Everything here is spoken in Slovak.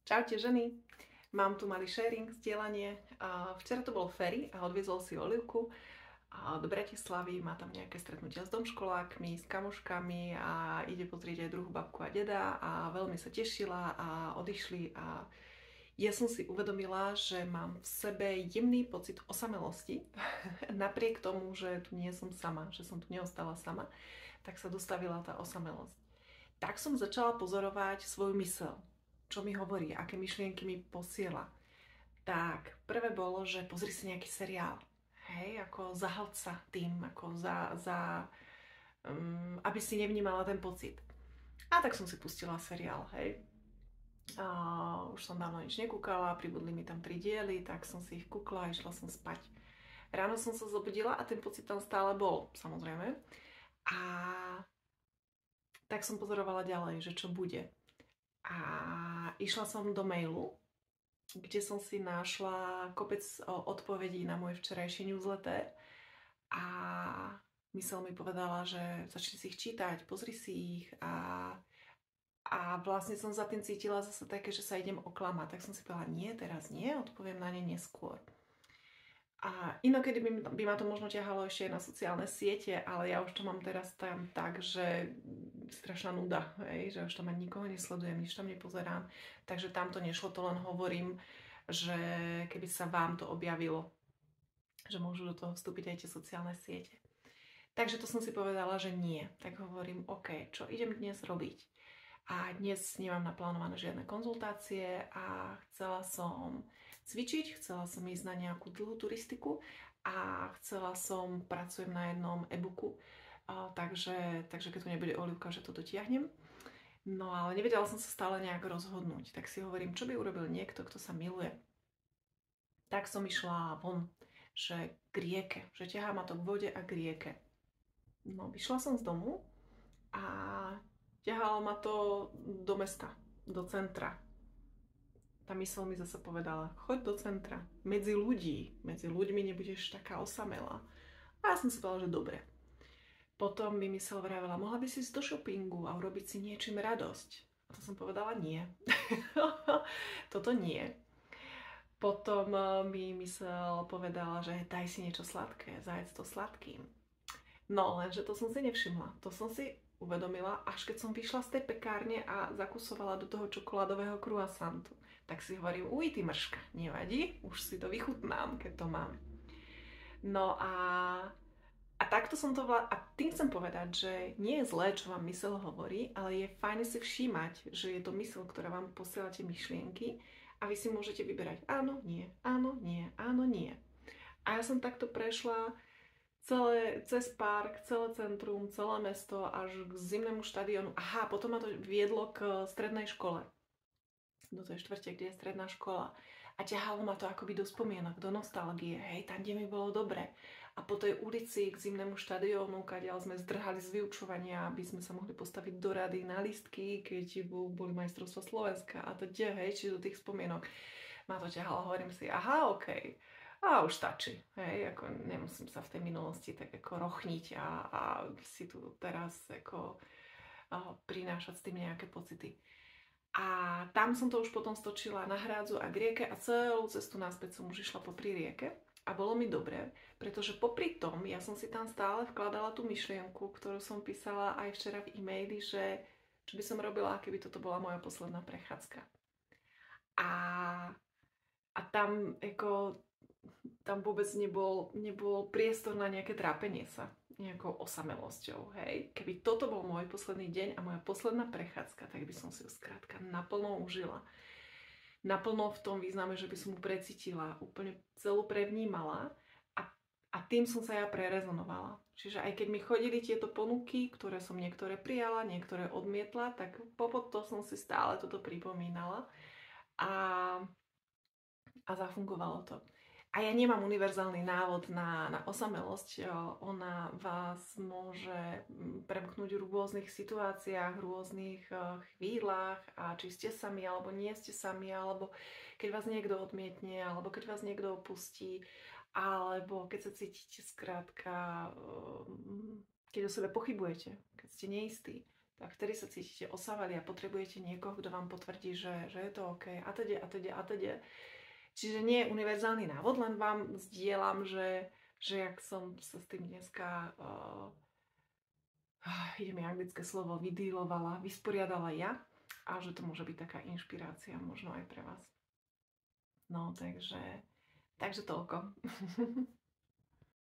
Čaute ženy, mám tu malý sharing, zdieľanie. Včera to bol Ferry a odviezol si Olivku do Bratislavy, má tam nejaké stretnutia s domškolákmi, s kamoškami a ide pozrieť aj druhú babku a deda a veľmi sa tešila a odišli a ja som si uvedomila, že mám v sebe jemný pocit osamelosti, napriek tomu, že tu nie som sama, že som tu neostala sama, tak sa dostavila tá osamelosť. Tak som začala pozorovať svoju myseľ, čo mi hovorí, aké myšlienky mi posiela. Tak, prvé bolo, že pozri si nejaký seriál. Hej, ako zahlť sa tým, ako aby si nevnímala ten pocit. A tak som si pustila seriál, hej. Už som dávno nič nekúkala, pribudli mi tam 3 diely, tak som si ich kúkla a išla som spať. Ráno som sa zobudila a ten pocit tam stále bol, samozrejme. A tak som pozorovala ďalej, že čo bude. A išla som do mailu, kde som si našla kopec odpovedí na môj včerajší newsletter a mysel mi povedala, že začni si ich čítať, pozri si ich a vlastne som za tým cítila zase také, že sa idem oklamať. Tak som si povedala, nie, teraz nie, odpoviem na ne neskôr. A inokedy by ma to možno ťahalo ešte na sociálne siete, ale ja už to mám teraz tam tak, že strašná nuda, hej? Že už tam ani nikoho nesledujem, nič tam nepozerám. Takže tam to nešlo, to len hovorím, že keby sa vám to objavilo, že môžu do toho vstúpiť aj tie sociálne siete. Takže to som si povedala, že nie. Tak hovorím, OK, čo idem dnes robiť? A dnes nemám naplánované žiadne konzultácie a chcela som cvičiť, chcela som ísť na nejakú dlhú turistiku a pracujem na jednom e-booku, takže keď tu nebude Olivka, že to dotiahnem. No ale nevedela som sa stále nejak rozhodnúť, tak si hovorím, čo by urobil niekto, kto sa miluje. Tak som išla von, že k rieke, že ťahá ma to k vode a k rieke. No, vyšla som z domu a ťahalo ma to do mesta, do centra. Tá myseľ mi zase povedala, choď do centra, medzi ľuďmi nebudeš taká osamelá. A ja som si povedala, že dobre. Potom mi myseľ vravela, mohla by si ísť do shoppingu a urobiť si niečím radosť. A to som povedala, nie. Toto nie. Potom mi myseľ povedala, že daj si niečo sladké, zajedz to sladkým. No, lenže to som si nevšimla. To som si uvedomila, až keď som vyšla z tej pekárne a zakusovala do toho čokoládového croissantu. Tak si hovorím, uj, ty mrška, nevadí, už si to vychutnám, keď to mám. No a takto som to a tým chcem povedať, že nie je zlé, čo vám myseľ hovorí, ale je fajn si všímať, že je to myseľ, ktorá vám posiela tie myšlienky a vy si môžete vyberať áno, nie, áno, nie, áno, nie. A ja som takto prešla cez park, celé centrum, celé mesto až k zimnému štadiónu. Aha, potom ma to viedlo k strednej škole. Do tej štvrte, kde je stredná škola. A ťahalo ma to akoby do spomienok, do nostalgie. Hej, tam, kde mi bolo dobre. A po tej ulici k zimnému štadiónu, kadiaľ sme zdrhali z vyučovania, aby sme sa mohli postaviť do rady na lístky, keď boli majstrovstvá Slovenska. A to hej, či do tých spomienok ma to ťahalo. Hovorím si, aha, okej. A už stačí, hej, ako nemusím sa v tej minulosti tak ako rochniť a si tu teraz ako prinášať s tým nejaké pocity. A tam som to už potom stočila na hrádzu a k rieke a celú cestu naspäť som už išla popri rieke a bolo mi dobré, pretože popri tom ja som si tam stále vkladala tú myšlienku, ktorú som písala aj včera v e-maili, že čo by som robila, keby toto bola moja posledná prechádzka. A tam vôbec nebol priestor na nejaké trápenie sa, nejakou osamelosťou, hej. Keby toto bol môj posledný deň a moja posledná prechádzka, tak by som si ju skrátka naplno užila. Naplno v tom význame, že by som ju precítila, úplne celú prevnímala a tým som sa ja prerezonovala. Čiže aj keď mi chodili tieto ponuky, ktoré som niektoré prijala, niektoré odmietla, tak popod to som si stále toto pripomínala a zafungovalo to. A ja nemám univerzálny návod na osamelosť. Ona vás môže premknúť v rôznych situáciách, v rôznych chvíľach a či ste sami, alebo nie ste sami, alebo keď vás niekto odmietne, alebo keď vás niekto opustí, alebo keď sa cítite skrátka, keď o sebe pochybujete, keď ste neistí. tak vtedy sa cítite osávali a potrebujete niekoho, kto vám potvrdí, že je to OK a teda. Čiže nie je univerzálny návod, len vám zdieľam, že jak som sa s tým dneska, ide mi anglické slovo, vydýlovala, vysporiadala ja a že to môže byť taká inšpirácia možno aj pre vás. No, takže toľko.